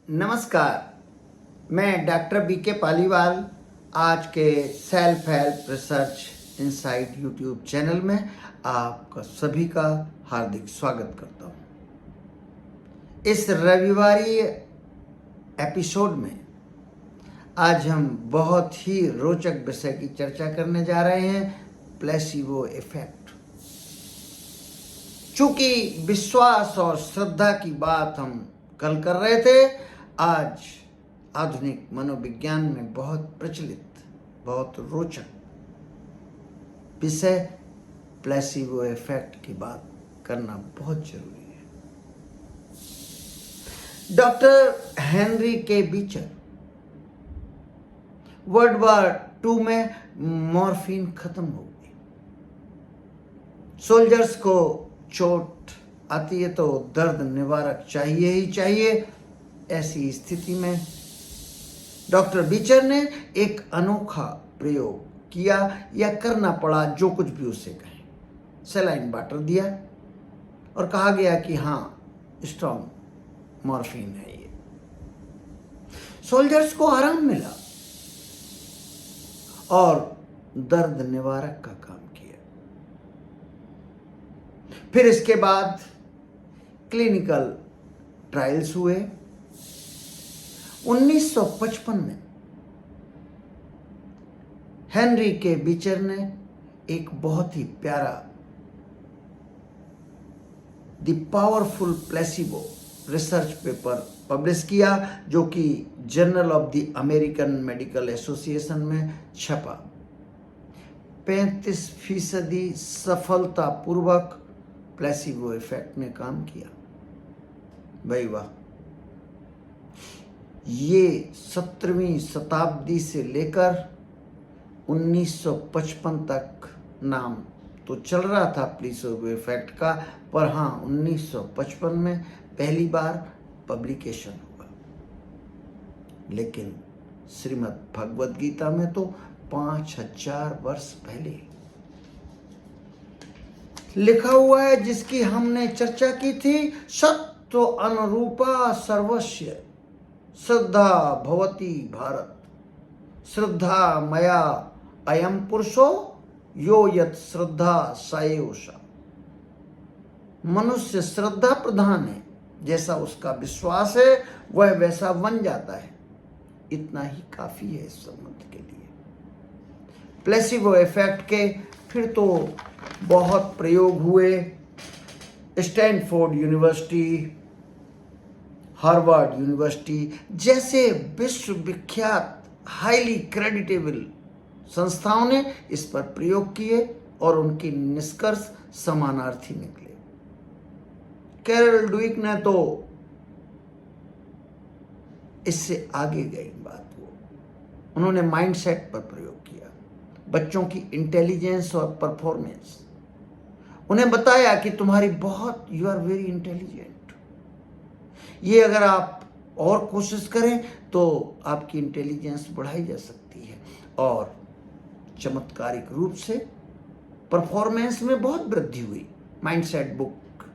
नमस्कार, मैं doctor BK Paliwal आज के self help research insight YouTube channel में आपका सभी का हार्दिक स्वागत करता हूँ। इस रविवारी एपिसोड में आज हम बहुत ही रोचक विषय की चर्चा करने जा रहे हैं, प्लेसिबो इफेक्ट। चूंकि विश्वास और श्रद्धा की बात हम कल कर रहे थे, आज आधुनिक मनोविज्ञान में बहुत प्रचलित, बहुत रोचक विषय प्लेसिबो इफेक्ट की बात करना बहुत जरूरी है। डॉक्टर हेनरी के बीचर वर्ल्ड वॉर 2 में मॉर्फिन खत्म हो गई, सोल्जर्स को चोट आती है तो दर्द निवारक चाहिए ही चाहिए। ऐसी स्थिति में डॉक्टर बीचर ने एक अनोखा प्रयोग किया या करना पड़ा, जो कुछ भी उससे कहें। सलाइन वाटर दिया और कहा गया कि हाँ, स्ट्रॉन्ग मॉर्फिन है ये। सोल्जर्स को आराम मिला और दर्द निवारक का काम किया। फिर इसके बाद क्लिनिकल ट्रायल्स हुए। 1955 में हेनरी के बीचर ने एक बहुत ही प्यारा the powerful placebo research paper publish किया, जो कि journal of the American medical association में छपा। 35% सफलतापूर्वक प्लेसिबो इफेक्ट ने काम किया। भाई वाह, ये 17वीं शताब्दी से लेकर 1955 तक नाम तो चल रहा था प्लेसिबो इफेक्ट का, पर हाँ, 1955 में पहली बार पब्लिकेशन हुआ। लेकिन श्रीमद् भगवद गीता में तो 5000 वर्ष पहले लिखा हुआ है, जिसकी हमने चर्चा की थी। सत्व अनुरूपा सर्वस्य श्रद्धा भवति भारत, श्रद्धा मया अयम पुरुषो यो यत श्रद्धा साएव सा। मनुष्य श्रद्धा प्रधान है, जैसा उसका विश्वास है वह वैसा बन जाता है। इतना ही काफी है इस संबंध के लिए। प्लेसिबो इफेक्ट के फिर तो बहुत प्रयोग हुए। स्टैनफोर्ड यूनिवर्सिटी, हार्वर्ड यूनिवर्सिटी जैसे विश्वविख्यात हाईली क्रेडिटेबल संस्थाओं ने इस पर प्रयोग किए और उनके निष्कर्ष समानार्थी निकले। कैरल ड्वेक ने तो इससे आगे गई बात। उन्होंने माइंडसेट पर प्रयोग किया, बच्चों की इंटेलिजेंस और परफॉर्मेंस। उन्हें बताया कि तुम्हारी बहुत, यू आर वेरी इंटेलिजेंट, ये अगर आप और कोशिश करें तो आपकी इंटेलिजेंस बढ़ाई जा सकती है। और चमत्कारिक रूप से परफॉर्मेंस में बहुत वृद्धि हुई। माइंडसेट बुक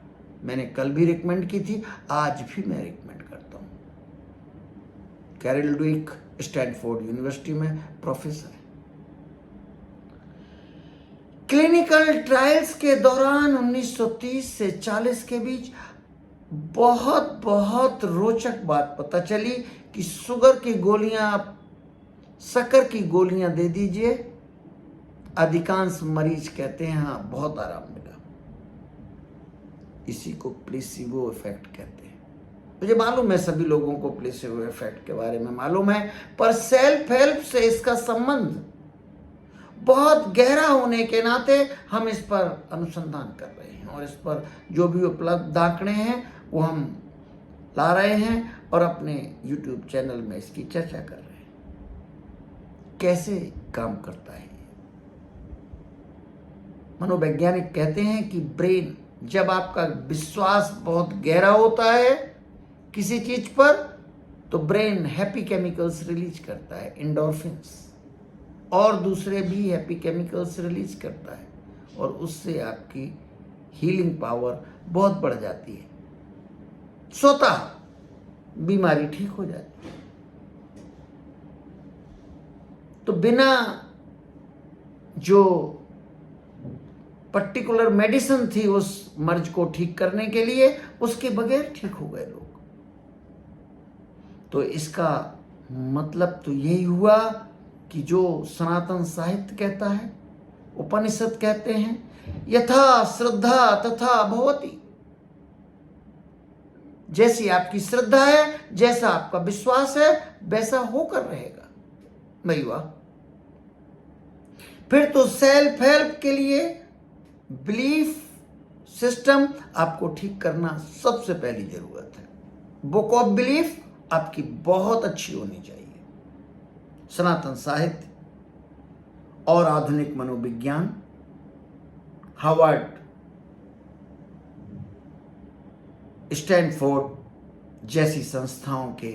मैंने कल भी रिकमेंड की थी, आज भी मैं रिकमेंड करता हूं। कैरल ड्वेक स्टैनफोर्ड यूनिवर्सिटी में प्रोफेसर है। क्लिनिकल ट्रायल्स के दौरान 1930 से 40 के बीच बहुत रोचक बात पता चली कि शुगर की गोलियां आप शक्कर की गोलियां दे दीजिए, अधिकांश मरीज कहते हैं हाँ, बहुत आराम मिला। इसी को प्लेसिबो इफेक्ट कहते हैं। मुझे मालूम है सभी लोगों को प्लेसिबो इफेक्ट के बारे में मालूम है, पर सेल्फ हेल्प से इसका संबंध बहुत गहरा होने के नाते हम इस पर अनुसंधान कर रहे हैं और इस पर जो भी उपलब्ध आंकड़े हैं वो हम ला रहे हैं और अपने YouTube चैनल में इसकी चर्चा कर रहे हैं। कैसे काम करता है? मनोवैज्ञानिक कहते हैं कि ब्रेन, जब आपका विश्वास बहुत गहरा होता है किसी चीज पर, तो ब्रेन हैप्पी केमिकल्स रिलीज करता है, एंडोर्फिन्स, और दूसरे भी हैप्पी केमिकल्स रिलीज करता है, और उससे आपकी हीलिंग पावर बहुत बढ़ जाती है। स्वतः बीमारी ठीक हो जाती। तो बिना जो पर्टिकुलर मेडिसिन थी उस मर्ज को ठीक करने के लिए, उसके बगैर ठीक हो गए लोग। तो इसका मतलब तो यही हुआ कि जो सनातन साहित्य कहता है, उपनिषद कहते हैं, यथा श्रद्धा तथा भवति। जैसी आपकी श्रद्धा है, जैसा आपका विश्वास है, वैसा होकर रहेगा। भाई वाह। फिर तो सेल्फ हेल्प के लिए बिलीफ सिस्टम आपको ठीक करना सबसे पहली जरूरत है। बुक ऑफ बिलीफ आपकी बहुत अच्छी होनी चाहिए। सनातन साहित्य और आधुनिक मनोविज्ञान, हार्वर्ड, स्टैनफोर्ड जैसी संस्थाओं के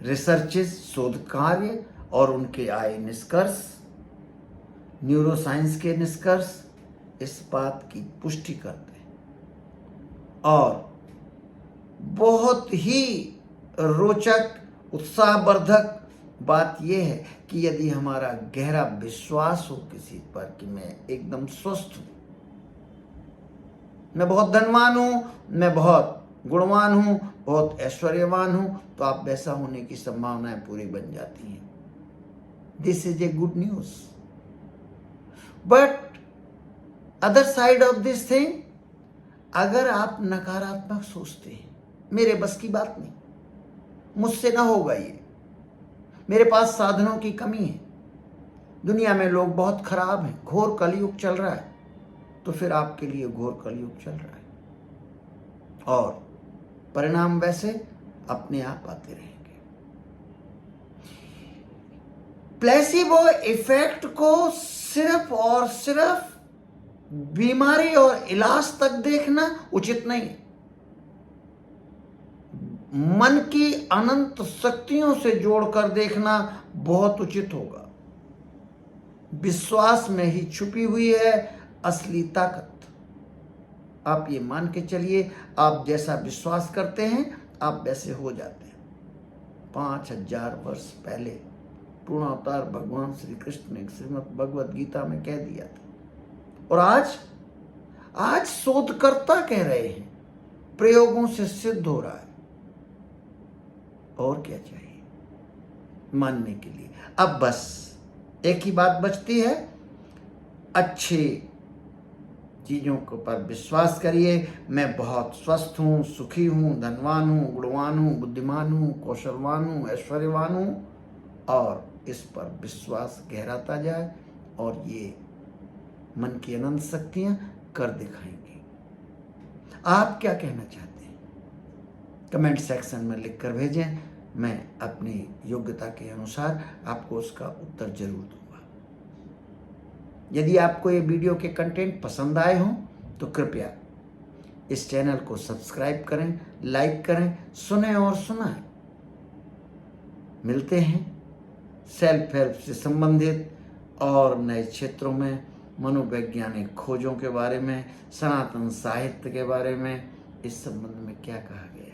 रिसर्चेस, शोध कार्य और उनके आए निष्कर्ष, न्यूरोसाइंस के निष्कर्ष इस बात की पुष्टि करते हैं। और बहुत ही रोचक, उत्साहवर्धक बात यह है कि यदि हमारा गहरा विश्वास हो किसी पर कि मैं एकदम स्वस्थ हूं, मैं बहुत धनवान हूं, मैं बहुत गुणवान हूं, बहुत ऐश्वर्यवान हूं, तो आप वैसा होने की संभावनाएं पूरी बन जाती हैं। This is a good news. But other side of this thing, अगर आप नकारात्मक सोचते हैं, मेरे बस की बात नहीं, मुझसे ना होगा ये, मेरे पास साधनों की कमी है, दुनिया में लोग बहुत खराब हैं, घोर कलयुग चल रहा है, तो फिर आपके लिए घोर कलयुग चल रहा है और परिणाम वैसे अपने आप आते रहेंगे। प्लेसिबो इफेक्ट को सिर्फ और सिर्फ बीमारी और इलाज तक देखना उचित नहीं है। मन की अनंत शक्तियों से जोड़कर देखना बहुत उचित होगा। विश्वास में ही छुपी हुई है असली ताकत। आप ये मान के चलिए, आप जैसा विश्वास करते हैं आप वैसे हो जाते हैं। 5000 वर्ष पहले पूर्ण अवतार भगवान श्री कृष्ण ने श्रीमद् भगवद गीता में कह दिया था, और आज शोधकर्ता कह रहे हैं, प्रयोगों से सिद्ध हो रहा है। और क्या चाहिए मानने के लिए? अब बस एक ही बात बचती है, अच्छे चीजों के ऊपर विश्वास करिए। मैं बहुत स्वस्थ हूं, सुखी हूं, धनवान हूं, गुणवान हूं, बुद्धिमान हूं, कौशलवान हूं, ऐश्वर्यवान हूं, और इस पर विश्वास गहराता जाए और ये मन की अनंत शक्तियां कर दिखाएंगी। आप क्या कहना चाहते हैं? कमेंट सेक्शन में लिखकर भेजें। मैं अपनी योग्यता के अनुसार आपको उसका उत्तर जरूर दूंगा। यदि आपको ये वीडियो के कंटेंट पसंद आए हों तो कृपया इस चैनल को सब्सक्राइब करें, लाइक करें, सुनें और सुनाएं। मिलते हैं सेल्फ हेल्प से संबंधित और नए क्षेत्रों में, मनोवैज्ञानिक खोजों के बारे में, सनातन साहित्य के बारे में, इस संबंध में क्या कहा गया